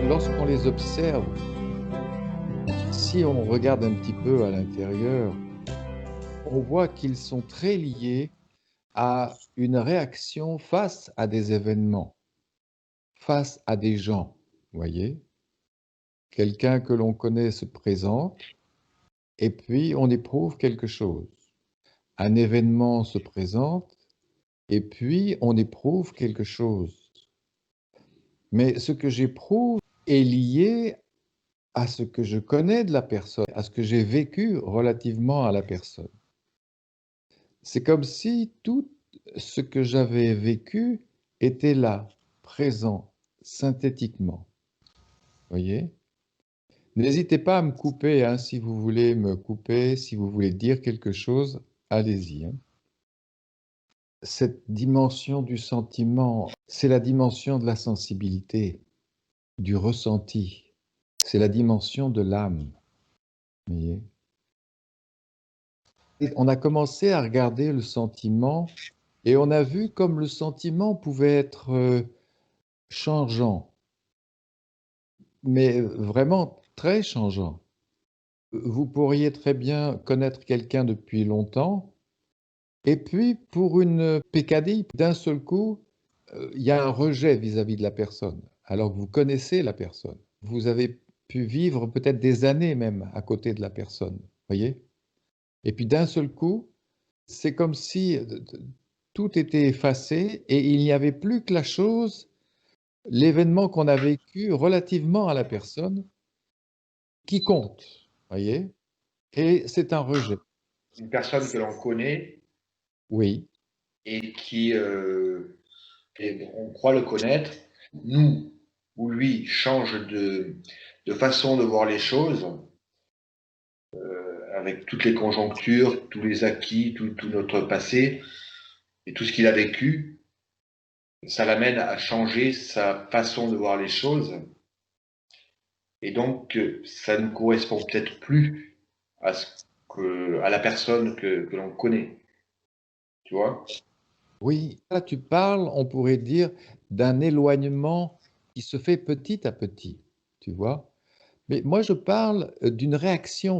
lorsqu'on les observe, si on regarde un petit peu à l'intérieur, on voit qu'ils sont très liés à une réaction face à des événements, face à des gens, voyez? Quelqu'un que l'on connaît se présente et puis on éprouve quelque chose. Un événement se présente et puis on éprouve quelque chose. Mais ce que j'éprouve est lié à ce que je connais de la personne, à ce que j'ai vécu relativement à la personne. C'est comme si tout ce que j'avais vécu était là, présent, synthétiquement. Voyez? N'hésitez pas à me couper, hein, si vous voulez me couper, si vous voulez dire quelque chose, allez-y, hein. Cette dimension du sentiment, c'est la dimension de la sensibilité, du ressenti. C'est la dimension de l'âme. Voyez? Et on a commencé à regarder le sentiment et on a vu comme le sentiment pouvait être changeant, mais vraiment très changeant. Vous pourriez très bien connaître quelqu'un depuis longtemps et puis pour une peccadille, d'un seul coup, il y a un rejet vis-à-vis de la personne, alors que vous connaissez la personne. Vous avez pu vivre peut-être des années même à côté de la personne, voyez? Et puis d'un seul coup, c'est comme si tout était effacé et il n'y avait plus que la chose, l'événement qu'on a vécu relativement à la personne qui compte, voyez? Et c'est un rejet. Une personne que l'on connaît Oui, et et on croit le connaître, nous ou lui change de façon de voir les choses, avec toutes les conjonctures, tous les acquis, tout notre passé et tout ce qu'il a vécu, ça l'amène à changer sa façon de voir les choses. Et donc, ça ne correspond peut-être plus à la personne que l'on connaît. Tu vois? oui. Là, tu parles, on pourrait dire, d'un éloignement qui se fait petit à petit, tu vois? Mais moi, je parle d'une réaction.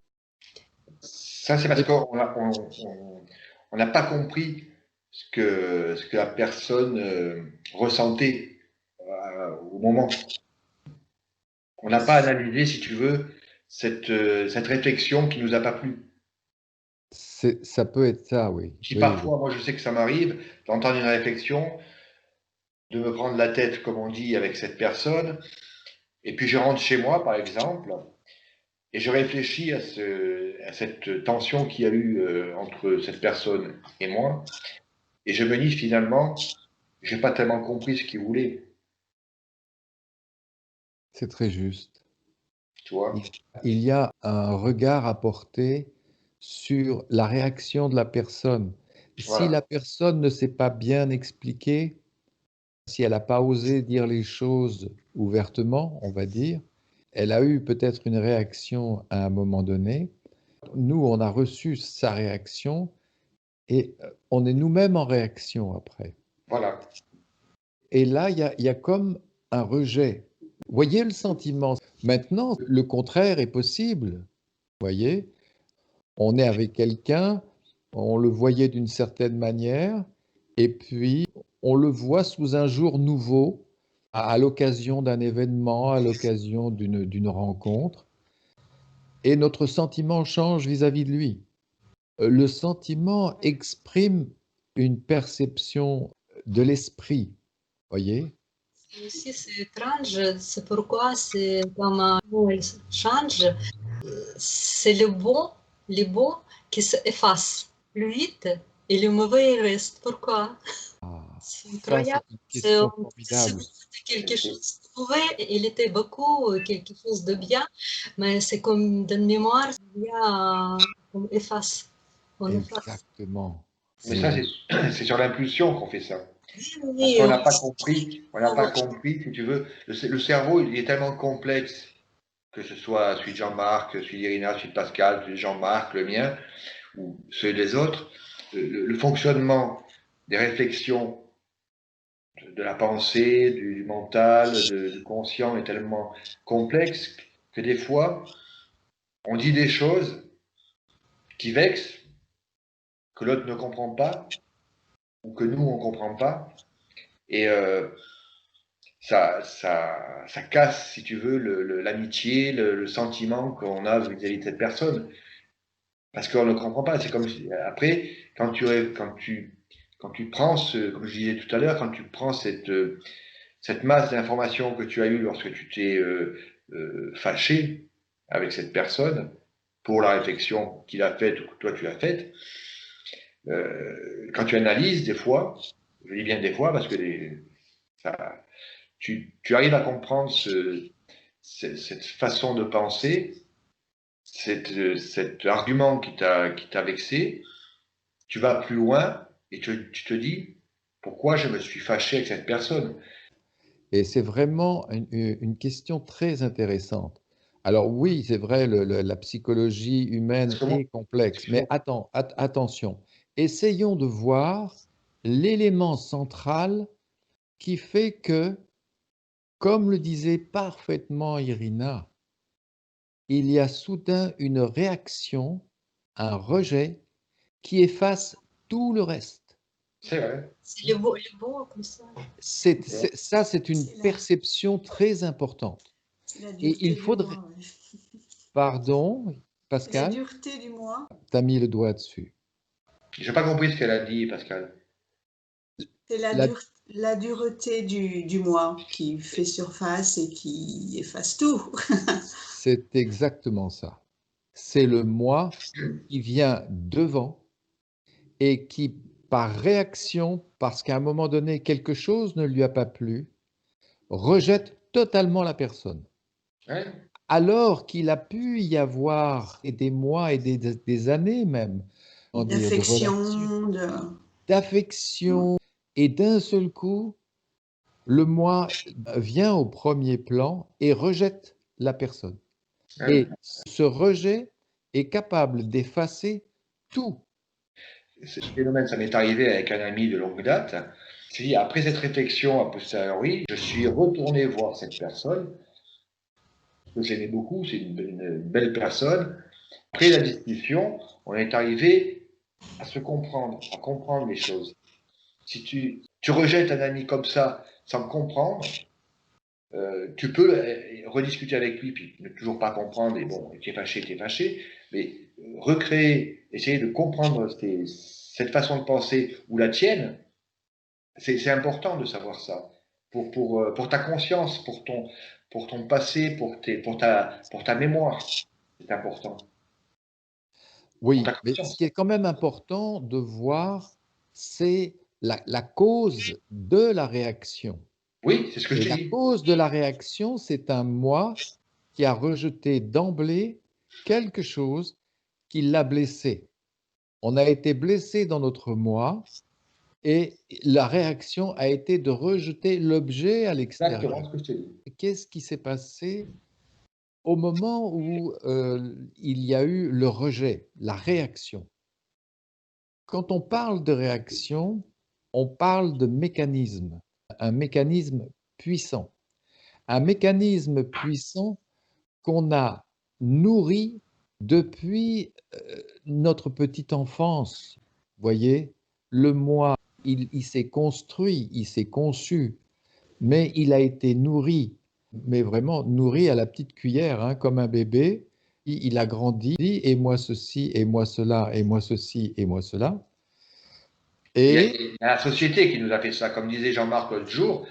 Ça, c'est parce Et qu'on on n'a pas compris ce que la personne ressentait au moment. On n'a pas analysé, si tu veux, cette réflexion qui nous a pas plu. ça peut être ça, oui. Si Oui, oui. parfois, moi je sais que ça m'arrive d'entendre une réflexion, de me prendre la tête, comme on dit, avec cette personne, et puis je rentre chez moi, par exemple, et je réfléchis à cette tension qu'il y a eu entre cette personne et moi, et je me dis finalement, j'ai pas tellement compris ce qu'il voulait, C'est très juste. tu vois. Il il y a un regard à porter sur la réaction de la personne. Si Voilà. la personne ne s'est pas bien expliquée, si elle n'a pas osé dire les choses ouvertement, on va dire, elle a eu peut-être une réaction à un moment donné. Nous, on a reçu sa réaction et on est nous-mêmes en réaction après. Voilà. Et là, il y a comme un rejet. Voyez le sentiment. Maintenant, le contraire est possible. Voyez, on est avec quelqu'un, on le voyait d'une certaine manière, et puis on le voit sous un jour nouveau, à l'occasion d'un événement, à l'occasion d'une rencontre, et notre sentiment change vis-à-vis de lui. Le sentiment exprime une perception de l'esprit, voyez? Aussi, c'est étrange, c'est pourquoi c'est comme un elle change, c'est le bon qui s'efface plus vite et le mauvais il reste. Pourquoi? Ah, C'est ça, c'est incroyable. une C'est question c'est formidable. quelque chose de mauvais, il était beaucoup quelque chose de bien, mais c'est comme d'une mémoire, il y a on efface, on efface. Exactement. Mais C'est ça, juste. c'est sur l'impulsion qu'on fait ça. Parce Oui, qu'on oui, n'a pas compris, si tu veux, le cerveau, il est tellement complexe, que ce soit celui de Jean-Marc, celui d'Irina, celui de Pascal, celui de Jean-Marc, le mien, ou ceux des autres, le fonctionnement des réflexions de la pensée, du mental, du conscient est tellement complexe que des fois, on dit des choses qui vexent, que l'autre ne comprend pas, ou que nous, on ne comprend pas. Et ça casse, si tu veux, l'amitié, le sentiment qu'on a vis-à-vis de cette personne. Parce qu'on ne comprend pas. C'est comme après, quand tu prends comme je disais tout à l'heure, quand tu prends cette masse d'informations que tu as eue lorsque tu t'es fâché avec cette personne pour la réflexion qu'il a faite ou que toi tu as faite, quand tu analyses des fois, je dis bien des fois parce que ça, tu arrives à comprendre cette façon de penser, cet argument qui t'a vexé, tu vas plus loin et tu te dis pourquoi je me suis fâché avec cette personne. Et c'est vraiment une question très intéressante. Alors oui, c'est vrai, la psychologie humaine Parce que moi, est complexe, mais excuse-moi, attention, essayons de voir l'élément central qui fait que, comme le disait parfaitement Irina, il y a soudain une réaction, un rejet qui efface tout le reste. c'est vrai. C'est le beau comme ça. Ça, c'est une C'est perception très importante. la Et il dureté du faudrait... moi. Ouais. Pardon, C'est la Pascal, dureté du moi. tu as mis le doigt dessus. J'ai pas compris ce qu'elle a dit, Pascal. C'est La- la dureté du moi qui fait surface et qui efface tout. C'est exactement ça. C'est le moi qui vient devant et qui, par réaction, parce qu'à un moment donné, quelque chose ne lui a pas plu, rejette totalement la personne. Hein? Alors qu'il a pu y avoir et des mois et des années même, on dire, de relation, D'affection, d'affection, et d'un seul coup, le moi vient au premier plan et rejette la personne. Hein? Et ce rejet est capable d'effacer tout. Ce phénomène, ça m'est arrivé avec un ami de longue date. C'est après cette réflexion a posteriori, je suis retourné voir cette personne que j'aimais beaucoup, c'est une belle personne. Après la discussion, on est arrivé à se comprendre, à comprendre les choses. Si tu rejettes un ami comme ça sans comprendre, tu peux rediscuter avec lui, puis ne toujours pas comprendre, et bon, t'es fâché, mais recréer, essayer de comprendre cette façon de penser ou la tienne, c'est important de savoir ça. Pour ta conscience, pour ton passé, pour ta mémoire, c'est important. Pour ta Oui, mais ce conscience. qui est quand même important de voir, c'est la cause de la réaction. Oui, c'est ce que je Et t'ai la dit. cause de la réaction, c'est un moi qui a rejeté d'emblée quelque chose qui l'a blessé. On a été blessé dans notre moi et la réaction a été de rejeter l'objet à Exactement l'extérieur. ce que je t'ai dit. Qu'est-ce qui s'est passé au moment où il y a eu le rejet, la réaction? Quand on parle de réaction, on parle de mécanisme, un mécanisme puissant. Un mécanisme puissant qu'on a nourri depuis notre petite enfance. Vous voyez, le moi, il s'est construit, il s'est conçu, mais il a été nourri, mais vraiment nourri à la petite cuillère, hein, comme un bébé. Il a grandi, et moi ceci, et moi cela, et moi ceci, et moi cela. Et Il y a la société qui nous a fait ça. Comme disait Jean-Marc l'autre jour,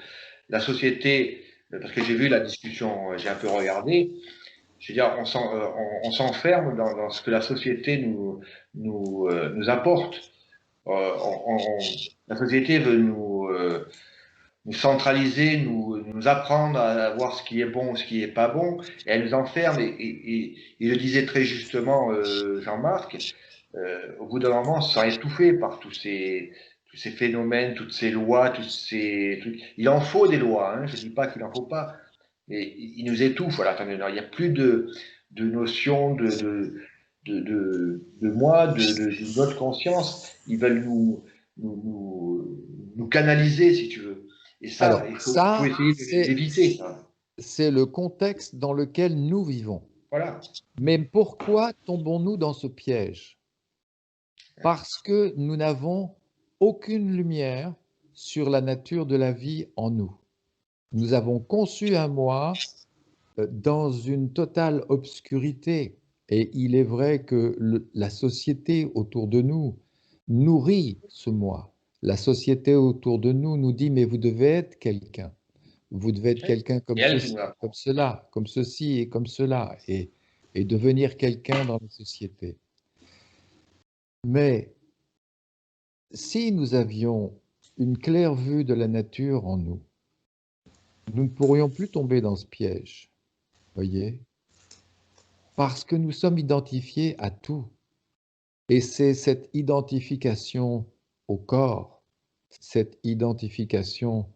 la société, parce que j'ai vu la discussion, j'ai un peu regardé, je veux dire, on s'enferme dans ce que la société nous apporte. La société veut nous centraliser, nous apprendre à voir ce qui est bon, ce qui n'est pas bon, et elle nous enferme. Et il le disait très justement, Jean-Marc, au bout d'un moment, on se sent étouffé par tous ces phénomènes, toutes ces lois, tous ces trucs. Il en faut des lois, hein, je ne dis pas qu'il n'en faut pas, mais il nous étouffe à la fin de l'heure. Il n'y a plus de notion de moi, de notre conscience. Ils veulent nous canaliser, si tu veux. Et ça, Alors, il faut ça, essayer d'éviter ça. c'est le contexte dans lequel nous vivons. Voilà. Mais pourquoi tombons-nous dans ce piège? Parce que nous n'avons aucune lumière sur la nature de la vie en nous. Nous avons conçu un moi dans une totale obscurité. Et il est vrai que la société autour de nous nourrit ce moi. La société autour de nous nous dit, mais vous devez être quelqu'un. Vous devez être quelqu'un comme Et elle qui ceci, nous apprend. comme cela, comme ceci et comme cela, et devenir quelqu'un dans la société. Mais si nous avions une claire vue de la nature en nous, nous ne pourrions plus tomber dans ce piège, voyez, parce que nous sommes identifiés à tout. Et c'est cette identification au corps, cette identification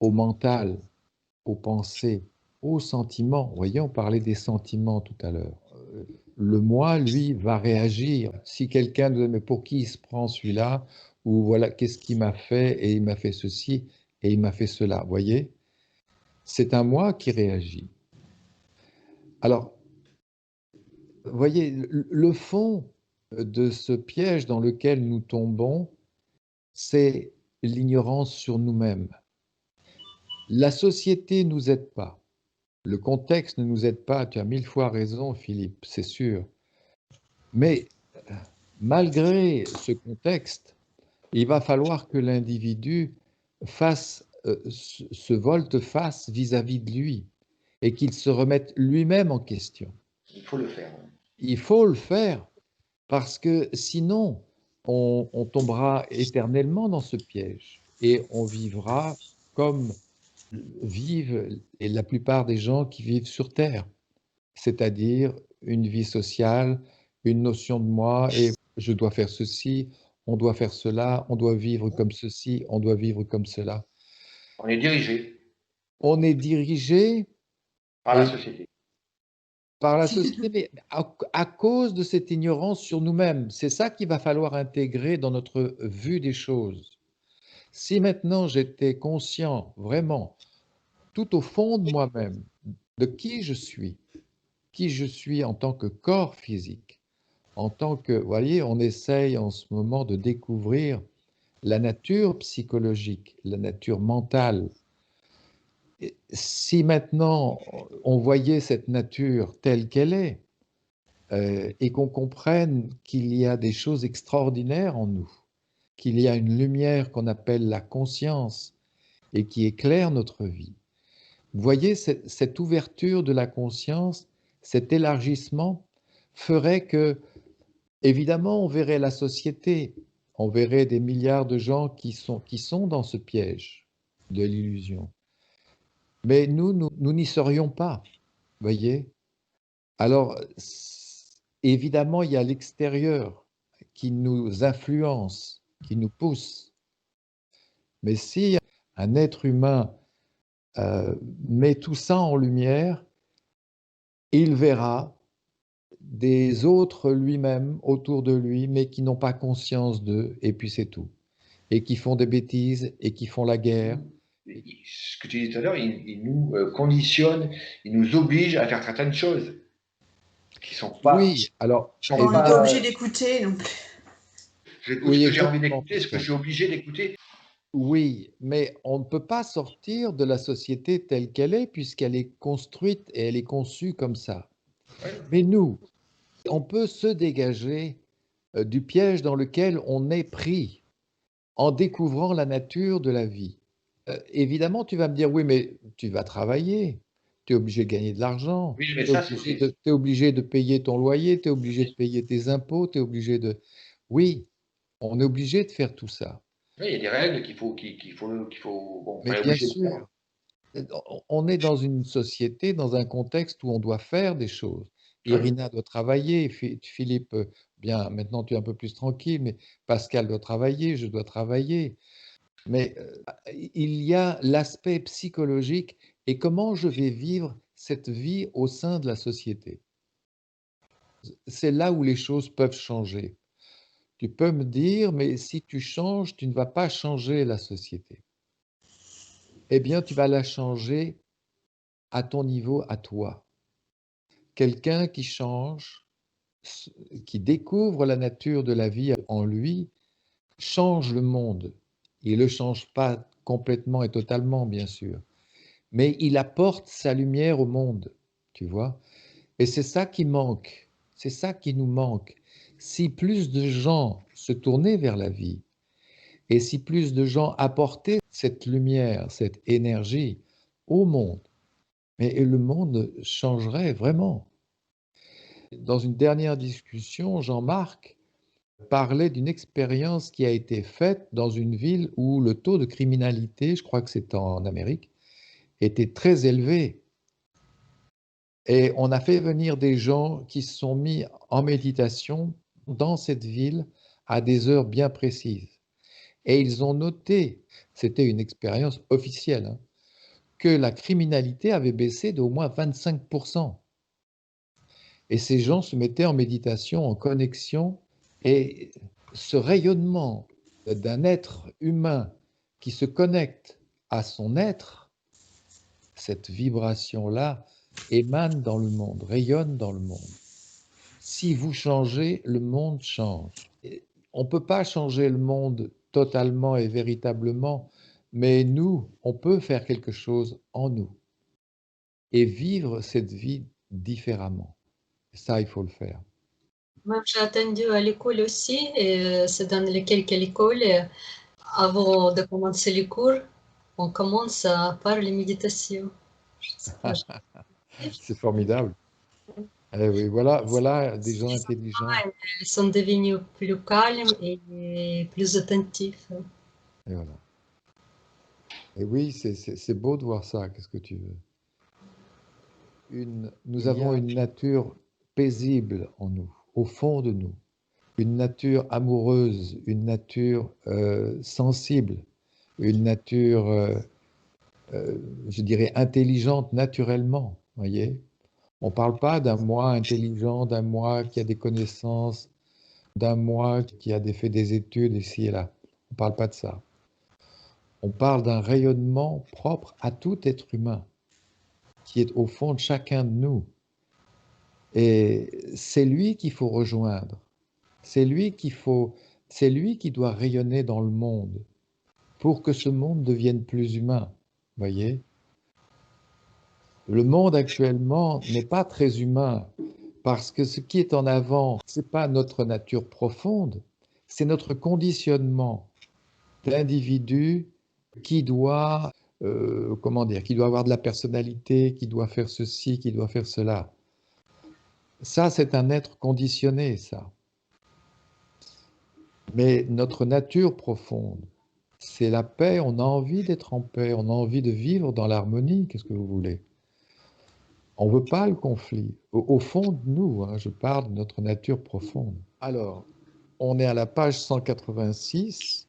au mental, aux pensées, aux sentiments. Vous voyez, on parlait des sentiments tout à l'heure. Le moi, lui, va réagir. Si quelqu'un nous dit, mais pour qui il se prend celui-là? Ou voilà, qu'est-ce qu'il m'a fait? Et il m'a fait ceci, et il m'a fait cela. Vous voyez? C'est un moi qui réagit. Alors, vous voyez, le fond de ce piège dans lequel nous tombons, c'est l'ignorance sur nous-mêmes. La société ne nous aide pas. Le contexte ne nous aide pas. Tu as 1000 fois raison, Philippe, c'est sûr. Mais malgré ce contexte, il va falloir que l'individu fasse se volte-face vis-à-vis de lui et qu'il se remette lui-même en question. Il faut le faire. Il faut le faire parce que sinon, on tombera éternellement dans ce piège et on vivra comme vivent et la plupart des gens qui vivent sur Terre, c'est-à-dire une vie sociale, une notion de moi et je dois faire ceci, on doit faire cela, on doit vivre comme ceci, on doit vivre comme cela. On est dirigé On est dirigé par la et société. par la société, mais à cause de cette ignorance sur nous-mêmes. C'est ça qu'il va falloir intégrer dans notre vue des choses. Si maintenant j'étais conscient vraiment, tout au fond de moi-même, de qui je suis en tant que corps physique, en tant que, vous voyez, on essaye en ce moment de découvrir la nature psychologique, la nature mentale. Et si maintenant on voyait cette nature telle qu'elle est, et qu'on comprenne qu'il y a des choses extraordinaires en nous, qu'il y a une lumière qu'on appelle la conscience et qui éclaire notre vie. Vous voyez, cette ouverture de la conscience, cet élargissement ferait que, évidemment, on verrait la société, on verrait des milliards de gens qui sont dans ce piège de l'illusion. Mais nous n'y serions pas, vous voyez. Alors, évidemment, il y a l'extérieur qui nous influence, qui nous pousse. Mais si un être humain met tout ça en lumière, il verra des autres lui-même autour de lui, mais qui n'ont pas conscience d'eux, et puis c'est tout. Et qui font des bêtises, et qui font la guerre. Ce que tu disais tout à l'heure, il nous conditionne, il nous oblige à faire certaines choses qui sont pas. Oui, alors, On n'est pas obligé d'écouter non plus. J'écoute oui, ce que j'ai envie exactement, d'écouter, ce que je suis obligé d'écouter. oui, mais on ne peut pas sortir de la société telle qu'elle est, puisqu'elle est construite et elle est conçue comme ça. Ouais. Mais nous, on peut se dégager du piège dans lequel on est pris en découvrant la nature de la vie. Évidemment, tu vas me dire, oui, mais tu vas travailler, tu es obligé de gagner de l'argent, Oui, mais tu ça, c'est. es obligé de payer ton loyer, tu es obligé de payer tes impôts, tu es obligé de... Oui, on est obligé de faire tout ça. Oui, il y a des règles qu'il faut. Bon, Mais on est bien obligé de faire. sûr, on est dans une société, dans un contexte où on doit faire des choses. Oui. Irina doit travailler, Philippe, bien, maintenant tu es un peu plus tranquille, mais Pascal doit travailler, je dois travailler. Mais il y a l'aspect psychologique et comment je vais vivre cette vie au sein de la société. C'est là où les choses peuvent changer. Tu peux me dire, mais si tu changes, tu ne vas pas changer la société. eh bien, tu vas la changer à ton niveau, à toi. Quelqu'un qui change, qui découvre la nature de la vie en lui, change le monde. Il ne le change pas complètement et totalement, bien sûr, mais il apporte sa lumière au monde, tu vois. Et c'est ça qui manque, c'est ça qui nous manque. Si plus de gens se tournaient vers la vie, et si plus de gens apportaient cette lumière, cette énergie au monde, mais le monde changerait vraiment. Dans une dernière discussion, Jean-Marc parlait d'une expérience qui a été faite dans une ville où le taux de criminalité, je crois que c'est en Amérique, était très élevé. Et on a fait venir des gens qui se sont mis en méditation dans cette ville à des heures bien précises. Et ils ont noté, c'était une expérience officielle, hein, que la criminalité avait baissé d'au moins 25%. Et ces gens se mettaient en méditation, en connexion, et ce rayonnement d'un être humain qui se connecte à son être, cette vibration-là émane dans le monde, rayonne dans le monde. Si vous changez, le monde change. On ne peut pas changer le monde totalement et véritablement, mais nous, on peut faire quelque chose en nous et vivre cette vie différemment. Ça, il faut le faire. Moi, j'ai attendu à l'école aussi, et c'est dans quelques écoles, avant de commencer les cours, on commence par les méditations. Je sais pas, C'est formidable. Eh oui, voilà, voilà des gens les intelligents. enfants, ils sont devenus plus calmes et plus attentifs. Et voilà. Et oui, c'est beau de voir ça. Qu'est-ce que tu veux? Nous avons une nature paisible en nous, au fond de nous. Une nature amoureuse, une nature sensible, une nature, je dirais, intelligente naturellement. Voyez? On ne parle pas d'un moi intelligent, d'un moi qui a des connaissances, d'un moi qui a fait des études ici et là. On ne parle pas de ça. On parle d'un rayonnement propre à tout être humain, qui est au fond de chacun de nous. Et c'est lui qu'il faut rejoindre. C'est lui qui doit rayonner dans le monde pour que ce monde devienne plus humain. Voyez? Le monde actuellement n'est pas très humain parce que ce qui est en avant, ce n'est pas notre nature profonde, c'est notre conditionnement d'individu qui doit, comment dire, qui doit avoir de la personnalité, qui doit faire ceci, qui doit faire cela. Ça, c'est un être conditionné, ça. Mais notre nature profonde, c'est la paix. On a envie d'être en paix, on a envie de vivre dans l'harmonie. Qu'est-ce que vous voulez? On ne veut pas le conflit. Au fond de nous, hein, je parle de notre nature profonde. Alors, on est à la page 186.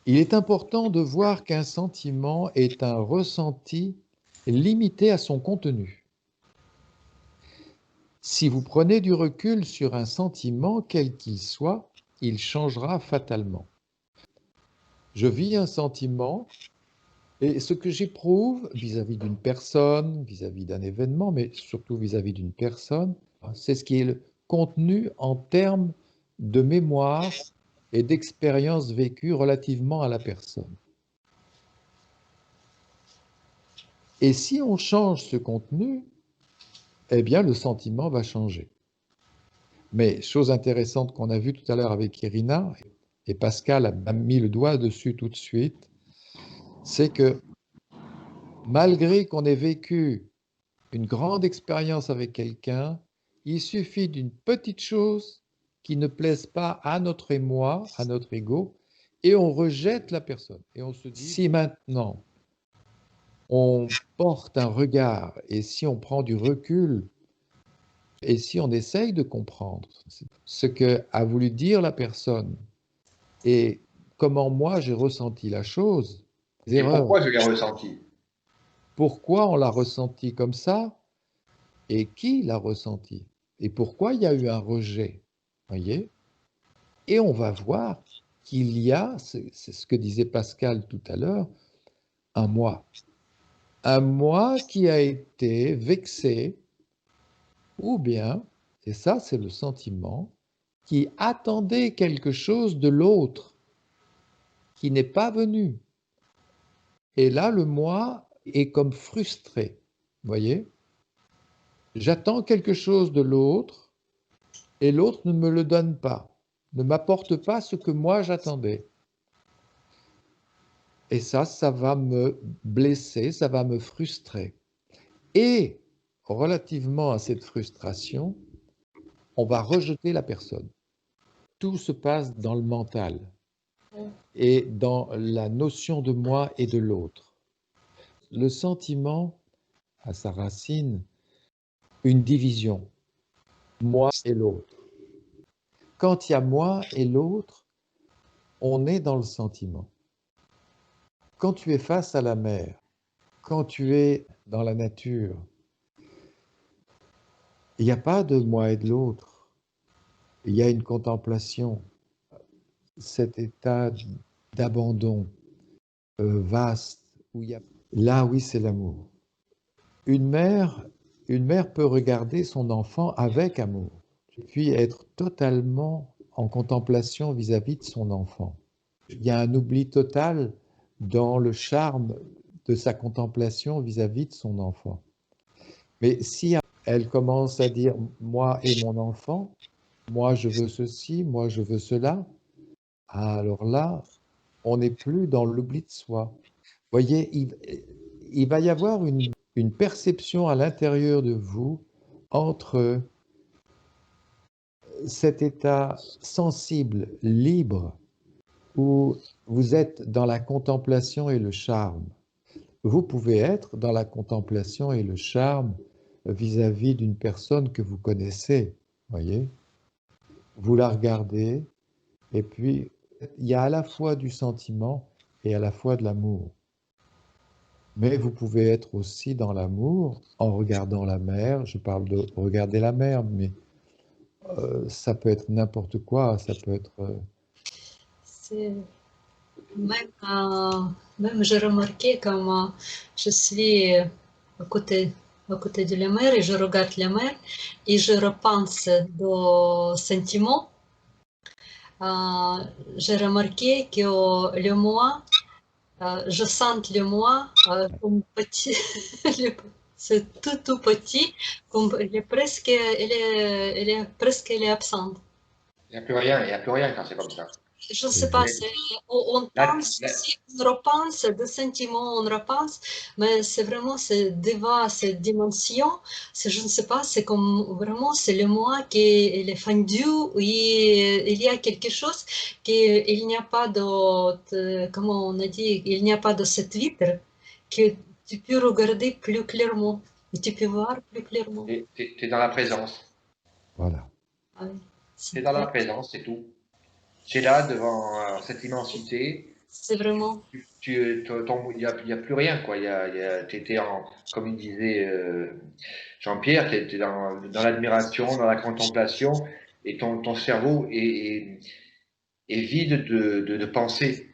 Il est important de voir qu'un sentiment est un ressenti limité à son contenu. Si vous prenez du recul sur un sentiment, quel qu'il soit, il changera fatalement. Je vis un sentiment et ce que j'éprouve vis-à-vis d'une personne, vis-à-vis d'un événement, mais surtout vis-à-vis d'une personne, c'est ce qui est le contenu en termes de mémoire et d'expérience vécue relativement à la personne. Et si on change ce contenu, eh bien le sentiment va changer. Mais chose intéressante qu'on a vue tout à l'heure avec Irina, et Pascal a mis le doigt dessus tout de suite, c'est que malgré qu'on ait vécu une grande expérience avec quelqu'un, il suffit d'une petite chose qui ne plaise pas à notre émoi, à notre ego, et on rejette la personne. Et on se dit, si maintenant on porte un regard et si on prend du recul et si on essaye de comprendre ce qu'a voulu dire la personne et comment moi j'ai ressenti la chose, Et pourquoi je l'ai ressenti? Pourquoi on l'a ressenti comme ça et qui l'a ressenti et pourquoi il y a eu un rejet, voyez? Et on va voir qu'il y a, c'est ce que disait Pascal tout à l'heure, un moi. Un moi qui a été vexé, ou bien, et ça c'est le sentiment, qui attendait quelque chose de l'autre, qui n'est pas venu. Et là, le moi est comme frustré. Vous voyez? J'attends quelque chose de l'autre et l'autre ne me le donne pas, ne m'apporte pas ce que moi j'attendais. Et ça va me blesser, ça va me frustrer. Et relativement à cette frustration, on va rejeter la personne. Tout se passe dans le mental et dans la notion de moi et de l'autre. Le sentiment, à sa racine, une division, moi et l'autre. Quand il y a moi et l'autre, on est dans le sentiment. Quand tu es face à la mer, quand tu es dans la nature, il n'y a pas de moi et de l'autre. Il y a une contemplation, cet état d'abandon vaste, où il y a... Là, oui, c'est l'amour. Une mère peut regarder son enfant avec amour, puis être totalement en contemplation vis-à-vis de son enfant. Il y a un oubli total dans le charme de sa contemplation vis-à-vis de son enfant. Mais si elle commence à dire « moi et mon enfant », moi je veux ceci, moi je veux cela, alors là, on n'est plus dans l'oubli de soi. Vous voyez, il va y avoir une perception à l'intérieur de vous entre cet état sensible, libre, où vous êtes dans la contemplation et le charme. Vous pouvez être dans la contemplation et le charme vis-à-vis d'une personne que vous connaissez, voyez. Vous la regardez, et puis il y a à la fois du sentiment et à la fois de l'amour. Mais vous pouvez être aussi dans l'amour en regardant la mer. Je parle de regarder la mer, mais ça peut être n'importe quoi. Ça peut être... C'est- même j'ai remarqué comme je suis à côté de la mer et je regarde la mer et je repense aux sentiments. J'ai remarqué que le moi, je sens le moi comme petit, c'est tout petit, comme il est presque il est absent. Il n'y a plus rien quand c'est comme ça. Je ne sais pas, on Là, pense là, aussi, on repense des sentiments, on repense, mais c'est vraiment c'est devant cette dimension, je ne sais pas, c'est comme vraiment c'est le moi qui est fendu, il y a quelque chose qu'il n'y a pas de, comment on a dit, il n'y a pas de cette vitre que tu peux regarder plus clairement et tu peux voir plus clairement. tu es dans la présence. Voilà. Ah oui, Tu es c'est dans la très- présence, c'est tout. Tu es là devant cette immensité. c'est vraiment, Il y a plus rien, quoi. Tu étais comme il disait Jean-Pierre, tu étais dans l'admiration, dans la contemplation, et ton cerveau est vide de pensée.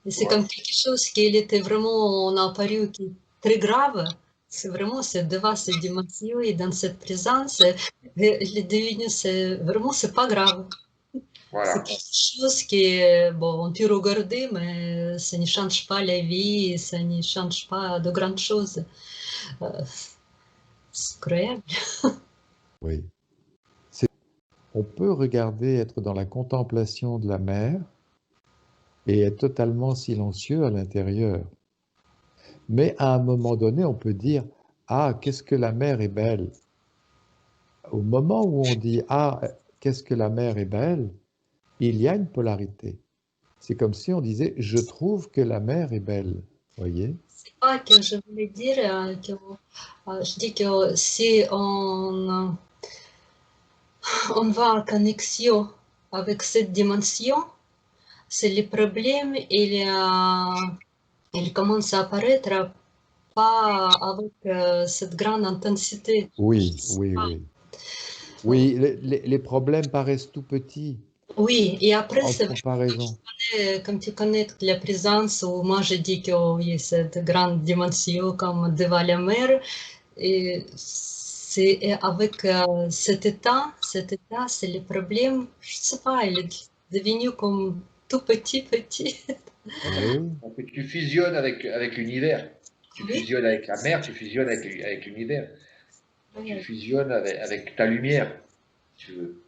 et c'est Voilà. comme quelque chose qui était vraiment en apparu qui est très grave. C'est vraiment c'est devant cette dimension et dans cette présence, il est devenu, c'est vraiment c'est pas grave. C'est Voilà. quelque chose qui, bon, on peut regarder, mais ça ne change pas la vie, ça ne change pas de grandes choses. Euh, c'est incroyable. Oui. On peut regarder, être dans la contemplation de la mer et être totalement silencieux à l'intérieur. Mais à un moment donné, on peut dire « Ah, qu'est-ce que la mer est belle !» Au moment où on dit « Ah, qu'est-ce que la mer est belle !» il y a une polarité. C'est comme si on disait « Je trouve que la mer est belle !» Voyez? C'est pas que je voulais dire que je dis que si on va en connexion avec cette dimension, c'est le problème, il commence à apparaître pas avec cette grande intensité. Oui, oui, oui. Oui, les problèmes paraissent tout petits Oui, et après, en c'est vrai, comparaison. comme tu connais toute la présence, ou moi je dis qu'il y a cette grande dimension comme devant la mer, et c'est avec cet état, c'est le problème, je sais pas, il est devenu comme tout petit, petit. Oui, Donc, tu fusionnes avec l'univers. Tu Oui, fusionnes avec la mer, tu fusionnes avec l'univers. Tu oui, fusionnes avec ta lumière, si tu veux,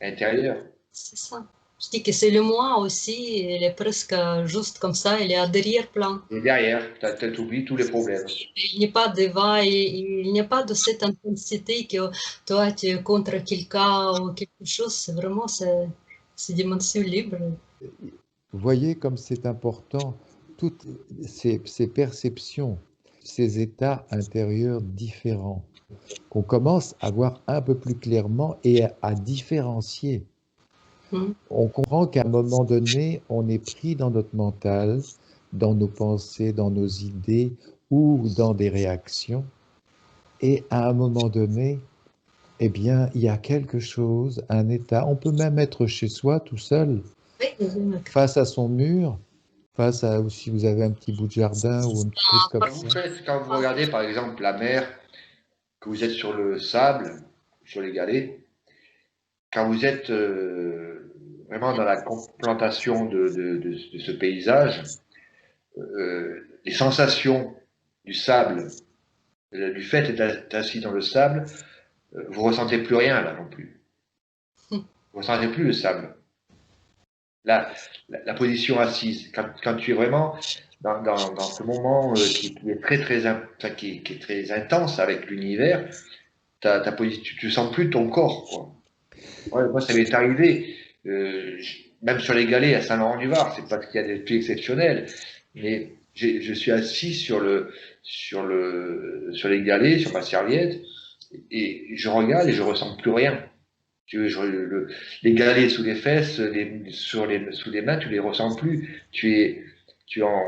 intérieure. c'est ça. Je dis que c'est le moi aussi, il est presque juste comme ça, il est à derrière-plan. Et derrière, tu oublies tous les problèmes. Il n'y a pas de va, il n'y a pas de cette intensité que toi tu es contre quelqu'un ou quelque chose, c'est vraiment c'est dimension libre. vous voyez comme c'est important, toutes ces perceptions, ces états intérieurs différents, qu'on commence à voir un peu plus clairement et à différencier. Hmm. On comprend qu'à un moment donné, on est pris dans notre mental, dans nos pensées, dans nos idées ou dans des réactions. Et à un moment donné, eh bien, il y a quelque chose, un état. On peut même être chez soi tout seul, Oui, face à son mur, face à, ou si vous avez un petit bout de jardin ou un petit truc comme ça. Quand vous regardez par exemple la mer, que vous êtes sur le sable, sur les galets, quand vous êtes vraiment dans la contemplation de ce paysage, les sensations du sable, du fait d'être assis dans le sable, vous ressentez plus rien là non plus. Vous ressentez plus le sable. La position assise, quand tu es vraiment dans ce moment qui est qui est très intense avec l'univers, tu sens plus ton corps, quoi. Ouais, moi, ça m'est arrivé, même sur les galets à Saint-Laurent-du-Var, c'est pas ce qu'il y a de plus exceptionnel, mais je suis assis sur les galets, sur ma serviette, et je regarde et je ressens plus rien. Les galets sous les fesses, sous les mains, tu les ressens plus. Tu es en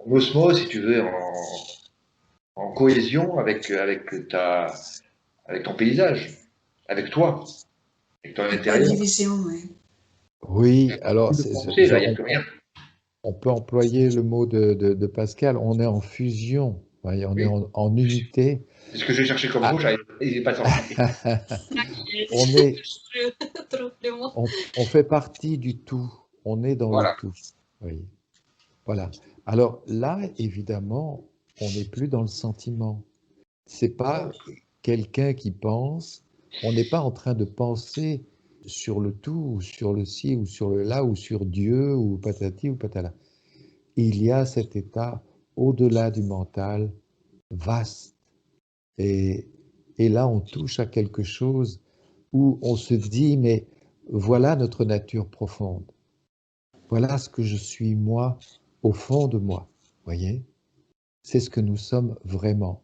osmose, si tu veux, en cohésion avec ton paysage, avec toi, avec ton Il n'y a pas de intérieur. division, oui. Oui, alors Plus de pensée, là, il n'y a plus rien. on peut employer le mot de Pascal, on est en fusion, voyez, on est Oui. en unité. C'est ce que j'ai cherché comme Ah, mot, il n'est pas sorti. on est, Trop de mots. on fait partie du tout, on est dans le Voilà. tout. Oui, voilà. Alors là, évidemment, on n'est plus dans le sentiment. C'est pas quelqu'un qui pense, on n'est pas en train de penser sur le tout, ou sur le ci, ou sur le là, ou sur Dieu, ou patati, ou patala. Il y a cet état au-delà du mental, vaste. Et, et là, on touche à quelque chose où on se dit, mais voilà notre nature profonde. Voilà ce que je suis moi, au fond de moi. Voyez? C'est ce que nous sommes vraiment.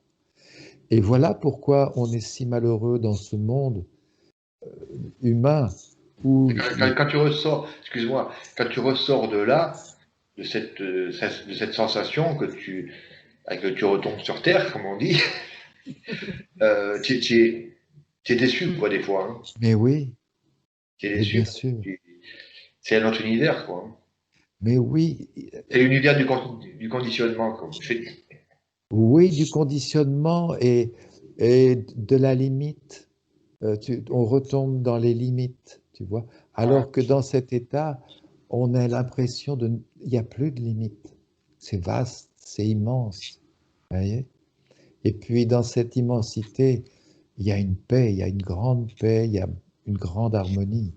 Et voilà pourquoi on est si malheureux dans ce monde humain où Quand tu ressors, excuse-moi, quand tu ressors de là, de cette sensation que tu retombes sur Terre, comme on dit, tu es déçu, quoi, des fois. Hein. mais oui, Tu es mais déçu. bien sûr, C'est un autre univers, quoi. mais oui, C'est l'univers du conditionnement, comme je dis. oui, du conditionnement et de la limite. On retombe dans les limites, tu vois. Voilà. Alors que dans cet état, on a l'impression il n'y a plus de limites. C'est vaste, c'est immense, voyez. Et puis dans cette immensité, il y a une paix, il y a une grande paix, il y a une grande harmonie.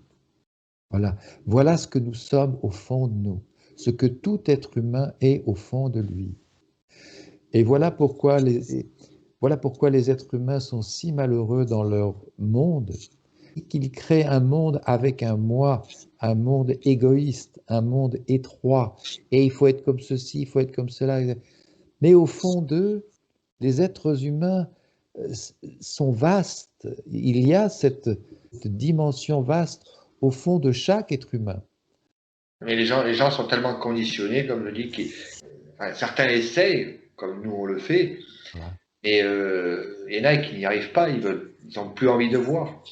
Voilà. Voilà ce que nous sommes au fond de nous, ce que tout être humain est au fond de lui. Et voilà pourquoi les êtres humains sont si malheureux dans leur monde, qu'ils créent un monde avec un moi, un monde égoïste, un monde étroit, et il faut être comme ceci, il faut être comme cela. Mais au fond d'eux, les êtres humains sont vastes. Il y a cette dimension vaste au fond de chaque être humain. Mais les gens sont tellement conditionnés, comme je dis, certains essayent, comme nous on le fait, Voilà. et il y en a qui n'y arrivent pas, ils n'ont plus envie de voir.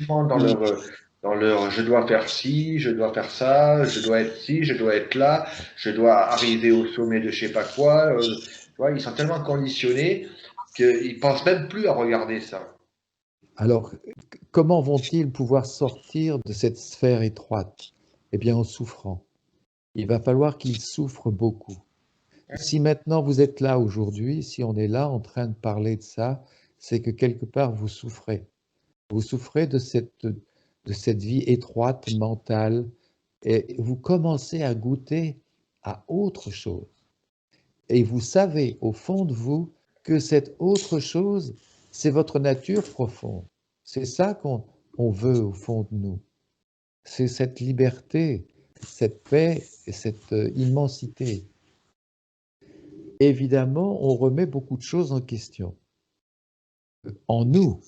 Dans leur, dans leur je dois faire ci, je dois faire ça, je dois être ci, je dois être là, je dois arriver au sommet de je sais pas quoi. Tu vois, ils sont tellement conditionnés qu'ils pensent même plus à regarder ça. Alors, comment vont-ils pouvoir sortir de cette sphère étroite? Eh bien, en souffrant. Il va falloir qu'ils souffrent beaucoup. Si maintenant vous êtes là aujourd'hui, si on est là en train de parler de ça, c'est que quelque part vous souffrez. Vous souffrez de cette vie étroite mentale et vous commencez à goûter à autre chose. Et vous savez au fond de vous que cette autre chose, c'est votre nature profonde. C'est ça qu'on veut au fond de nous. C'est cette liberté, cette paix et cette immensité. Évidemment, on remet beaucoup de choses en question. En nous,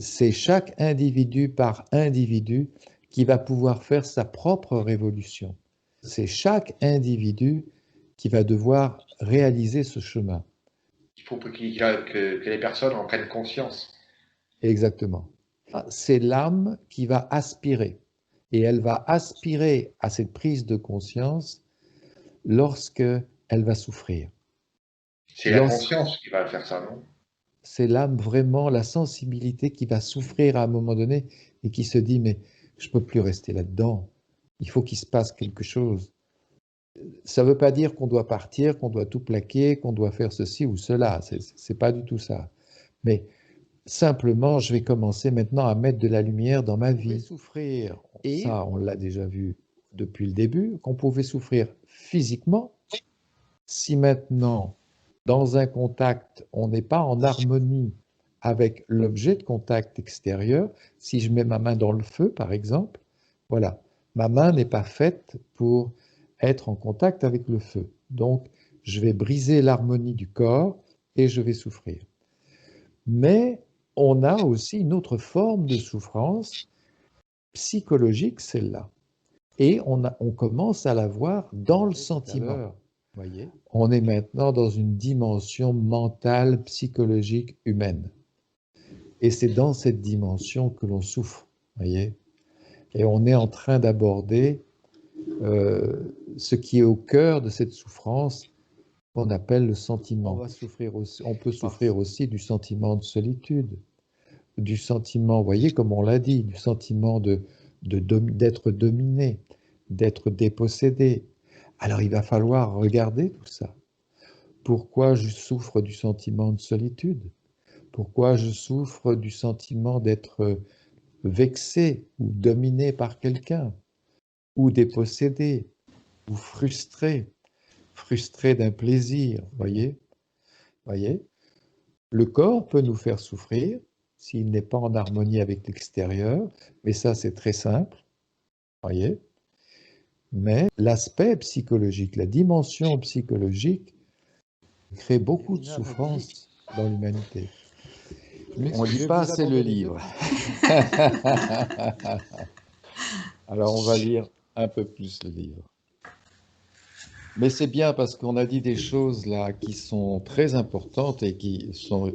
c'est chaque individu par individu qui va pouvoir faire sa propre révolution. C'est chaque individu qui va devoir réaliser ce chemin. Il faut que les personnes en prennent conscience. Exactement. C'est l'âme qui va aspirer. Et elle va aspirer à cette prise de conscience lorsque elle va souffrir. C'est la conscience qui va faire ça, non? C'est l'âme vraiment, la sensibilité qui va souffrir à un moment donné et qui se dit, mais je ne peux plus rester là-dedans. Il faut qu'il se passe quelque chose. Ça ne veut pas dire qu'on doit partir, qu'on doit tout plaquer, qu'on doit faire ceci ou cela. C'est pas du tout ça. Mais simplement, je vais commencer maintenant à mettre de la lumière dans ma vie. Souffrir. Et ça, on l'a déjà vu depuis le début, qu'on pouvait souffrir physiquement. Si maintenant, dans un contact, on n'est pas en harmonie avec l'objet de contact extérieur, si je mets ma main dans le feu, par exemple, voilà, ma main n'est pas faite pour être en contact avec le feu. Donc, je vais briser l'harmonie du corps et je vais souffrir. Mais on a aussi une autre forme de souffrance psychologique, celle-là. Et on commence à la voir dans le sentiment. Voyez, on est maintenant dans une dimension mentale, psychologique, humaine. Et c'est dans cette dimension que l'on souffre, voyez. Et on est en train d'aborder ce qui est au cœur de cette souffrance qu'on appelle le sentiment. On peut souffrir aussi du sentiment de solitude, du sentiment, voyez, comme on l'a dit, du sentiment d'être dominé, d'être dépossédé. Alors il va falloir regarder tout ça. Pourquoi je souffre du sentiment de solitude? Pourquoi je souffre du sentiment d'être vexé ou dominé par quelqu'un? Ou dépossédé? Ou frustré? Frustré d'un plaisir, voyez? Voyez? Le corps peut nous faire souffrir s'il n'est pas en harmonie avec l'extérieur, mais ça c'est très simple, voyez? Mais l'aspect psychologique, la dimension psychologique crée beaucoup de souffrance dans l'humanité. On ne lit pas assez le livre. Alors on va lire un peu plus le livre. Mais c'est bien parce qu'on a dit des choses là qui sont très importantes et qui sont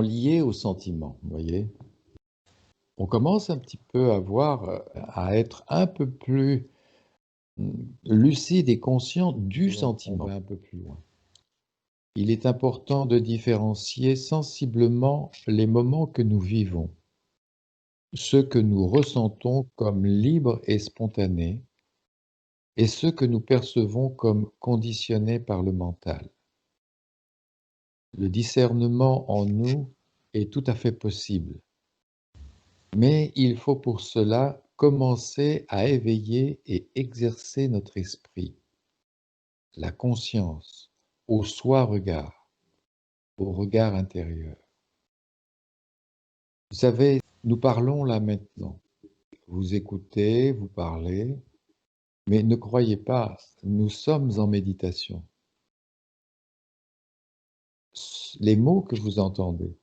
liées au sentiment, vous voyez. On commence un petit peu à être un peu plus lucide et conscient du sentiment. On va un peu plus loin. Il est important de différencier sensiblement les moments que nous vivons, ceux que nous ressentons comme libres et spontanés, et ceux que nous percevons comme conditionnés par le mental. Le discernement en nous est tout à fait possible, mais il faut pour cela commencer à éveiller et exercer notre esprit, la conscience, au soi-regard, au regard intérieur. Vous savez, nous parlons là maintenant. Vous écoutez, vous parlez, mais ne croyez pas, nous sommes en méditation. Les mots que vous entendez,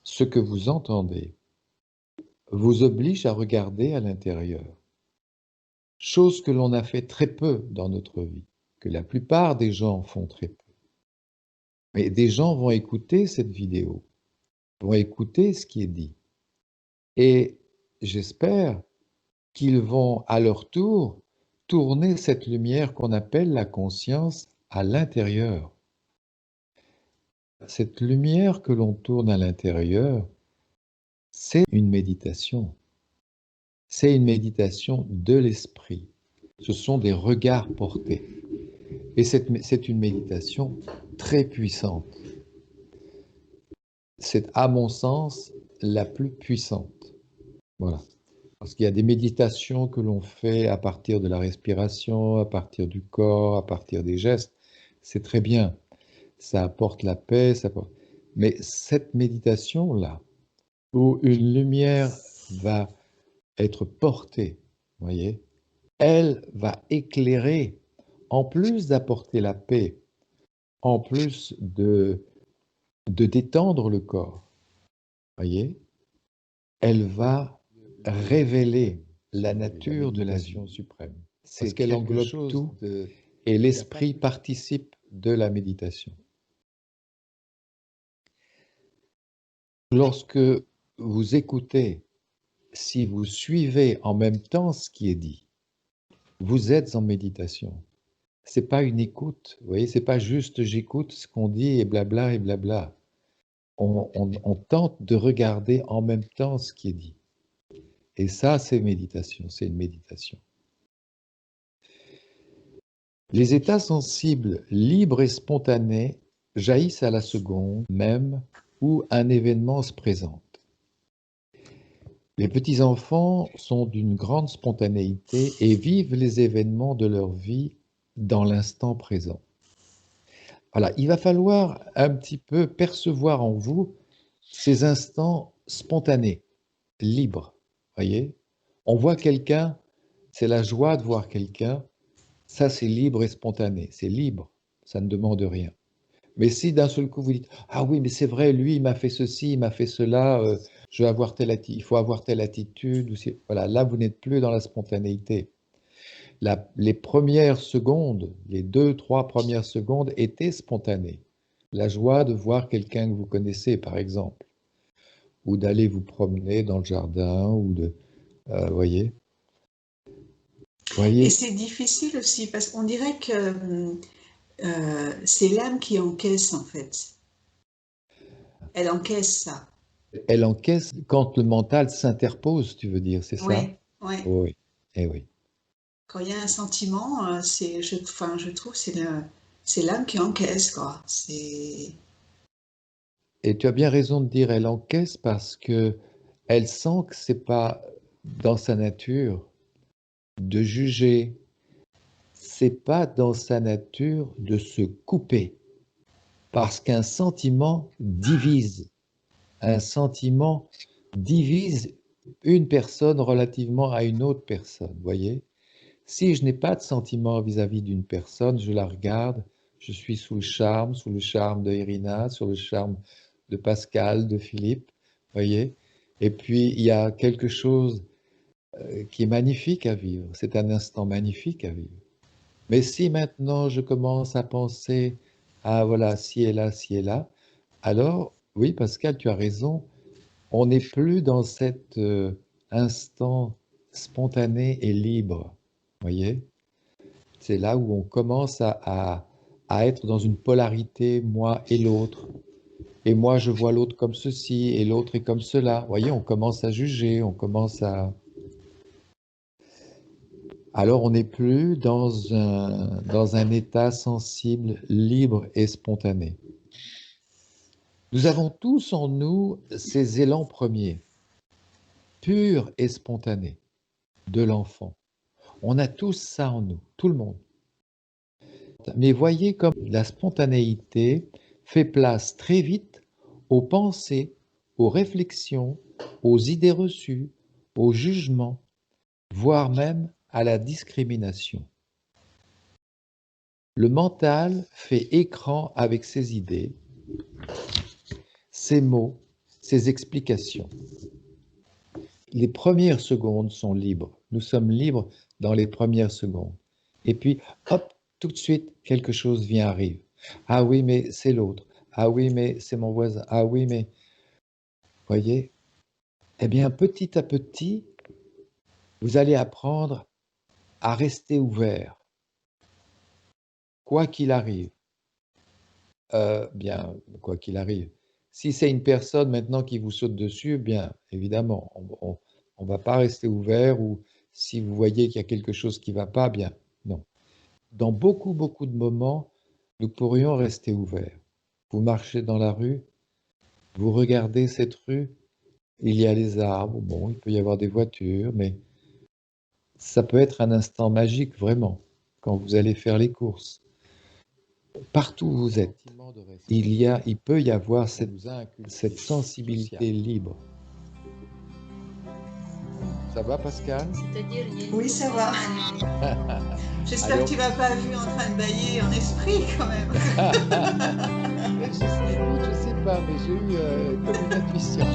ce que vous entendez, vous obligent à regarder à l'intérieur. Chose que l'on a fait très peu dans notre vie, que la plupart des gens font très peu. Mais des gens vont écouter cette vidéo vont écouter ce qui est dit. Et j'espère qu'ils vont à leur tour tourner cette lumière qu'on appelle la conscience à l'intérieur. Cette lumière que l'on tourne à l'intérieur, c'est une méditation. C'est une méditation de l'esprit. Ce sont des regards portés. Et c'est une méditation très puissante. C'est, à mon sens, la plus puissante. Voilà. Parce qu'il y a des méditations que l'on fait à partir de la respiration, à partir du corps, à partir des gestes. C'est très bien. Ça apporte la paix. Mais cette méditation-là, où une lumière va être portée, voyez, elle va éclairer, en plus d'apporter la paix, en plus de détendre le corps, voyez, elle va révéler la nature de la vision suprême. C'est qu'elle englobe tout et l'esprit participe de la méditation. Lorsque vous écoutez, si vous suivez en même temps ce qui est dit, vous êtes en méditation. C'est pas une écoute, vous voyez, c'est pas juste j'écoute ce qu'on dit et blabla et blabla. On tente de regarder en même temps ce qui est dit. Et ça, c'est méditation, c'est une méditation. Les états sensibles libres et spontanés jaillissent à la seconde même où un événement se présente. Les petits-enfants sont d'une grande spontanéité et vivent les événements de leur vie dans l'instant présent. Voilà, il va falloir un petit peu percevoir en vous ces instants spontanés, libres. Voyez, on voit quelqu'un, c'est la joie de voir quelqu'un, ça c'est libre et spontané, c'est libre, ça ne demande rien. Mais si d'un seul coup vous dites ah oui mais c'est vrai lui il m'a fait ceci, il m'a fait cela, je vais avoir il faut avoir telle attitude, ou voilà, là vous n'êtes plus dans la spontanéité. Les premières secondes, les 2-3 premières secondes étaient spontanées. La joie de voir quelqu'un que vous connaissez, par exemple, ou d'aller vous promener dans le jardin, ou de, voyez. Et c'est difficile aussi parce qu'on dirait que c'est l'âme qui encaisse en fait. Elle encaisse ça. Elle encaisse quand le mental s'interpose, tu veux dire, c'est ça? Oui. Oui, eh oui. Quand il y a un sentiment, je trouve c'est l'âme qui encaisse quoi. Et tu as bien raison de dire elle encaisse parce que elle sent que c'est pas dans sa nature de juger, c'est pas dans sa nature de se couper, parce qu'un sentiment divise. Un sentiment divise une personne relativement à une autre personne, voyez? Si je n'ai pas de sentiment vis-à-vis d'une personne, je la regarde, je suis sous le charme de Irina, sous le charme de Pascal, de Philippe, voyez? Et puis, il y a quelque chose qui est magnifique à vivre. C'est un instant magnifique à vivre. Mais si maintenant je commence à penser à voilà, ci et là, alors, oui, Pascal, tu as raison, on n'est plus dans cet instant spontané et libre, voyez? C'est là où on commence à être dans une polarité, moi et l'autre. Et moi, je vois l'autre comme ceci, et l'autre est comme cela. Vous voyez, on commence à juger, on commence à... Alors, on n'est plus dans un état sensible, libre et spontané. Nous avons tous en nous ces élans premiers, purs et spontanés, de l'enfant. On a tous ça en nous, tout le monde. Mais voyez comme la spontanéité fait place très vite aux pensées, aux réflexions, aux idées reçues, aux jugements, voire même à la discrimination. Le mental fait écran avec ses idées, ses mots, ses explications. Les premières secondes sont libres. Nous sommes libres dans les premières secondes. Et puis, hop, tout de suite, quelque chose vient, arrive. Ah oui, mais c'est l'autre. Ah oui, mais c'est mon voisin. Ah oui, mais... voyez? Eh bien, petit à petit, vous allez apprendre à rester ouvert, quoi qu'il arrive. Bien, quoi qu'il arrive. Si c'est une personne maintenant qui vous saute dessus, bien évidemment, on va pas rester ouvert, ou si vous voyez qu'il y a quelque chose qui va pas, bien non. Dans beaucoup, beaucoup de moments, nous pourrions rester ouverts. Vous marchez dans la rue, vous regardez cette rue, il y a les arbres, bon, il peut y avoir des voitures, mais ça peut être un instant magique, vraiment, quand vous allez faire les courses. Partout où vous êtes, il peut y avoir cette sensibilité libre. Ça va, Pascal? C'est-à-dire, il y a une Oui, ça va. J'espère Alors- que tu m'as pas vu en train de bailler en esprit quand même. Écoute, je sais pas, mais j'ai eu comme une intuition.